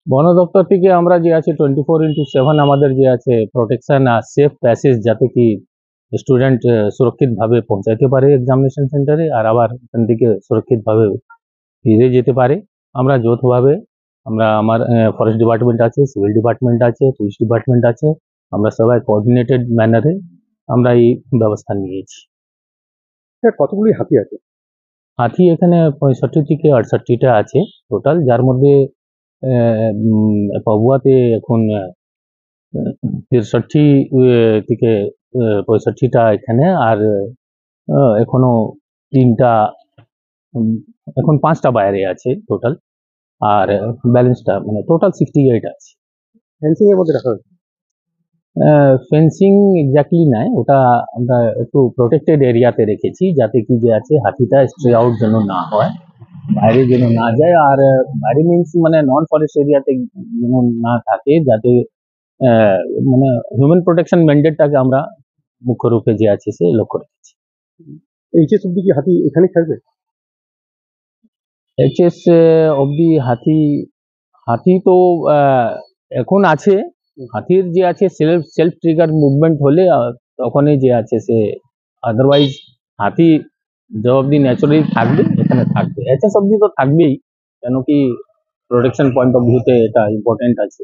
বন দপ্তর থেকে আমরা যে আছে 24x7 আমাদের যে আছে প্রোটেকশন আর সেফ প্যাসেজ, যাতে কি স্টুডেন্ট সুরক্ষিতভাবে পৌঁছাতে পারে এক্সামিনেশন সেন্টারে, আর আবার এখান থেকে সুরক্ষিতভাবে ফিরে যেতে পারে। আমরা যৌথভাবে আমার ফরেস্ট ডিপার্টমেন্ট আছে, সিভিল ডিপার্টমেন্ট আছে, পুলিশ ডিপার্টমেন্ট আছে, আমরা সবাই কোঅর্ডিনেটেড ম্যানারে আমরা এই ব্যবস্থা নিয়েছি। স্যার, কতগুলি হাতি আছে? হাতি এখানে 65 থেকে 68টা আছে টোটাল, যার মধ্যে পাবুয়াতে এখন 63 থেকে 65টা এখানে, আর এখনো 3টা, এখন 5টা বাইরে আছে টোটাল, আর ব্যালেন্সটা মানে টোটাল 68 আছে। ফেন্সিং এর মধ্যে রাখা হয়েছে? ফেন্সিং এক্স্যাক্টলি নাই, ওটা আমরা একটু প্রোটেক্টেড এরিয়াতে রেখেছি, যাতে কি যে আছে হাতিটা স্ট্রে আউট যেন না হয়, বাইরে যেন না যায়, আর বাইরে মিনস মানে নন ফরেস্ট এরিয়াতে যেন না থাকে, যাতে মানে হিউম্যান প্রোটেকশন ম্যান্ডেটটাকে আমরা মুখ্য রূপে যে আছে সে লক্ষ্য রেখেছি। এইচএস অব্দি কি হাতি এখানে থাকবে? এইচএস অব্দি হাতি হাতি তো এখন আছে, হাতির যে আছে সেলফ ট্রিগার মুভমেন্ট হলে তখনই যে আছে সে, আদারওয়াইজ হাতি যে অব্দি ন্যাচুরালি থাকবে এখানে থাকবে, এইচএস অব্দি তো থাকবেই, কেন কি প্রোটেকশন পয়েন্ট অফ ভিউতে এটা ইম্পর্টেন্ট আছে।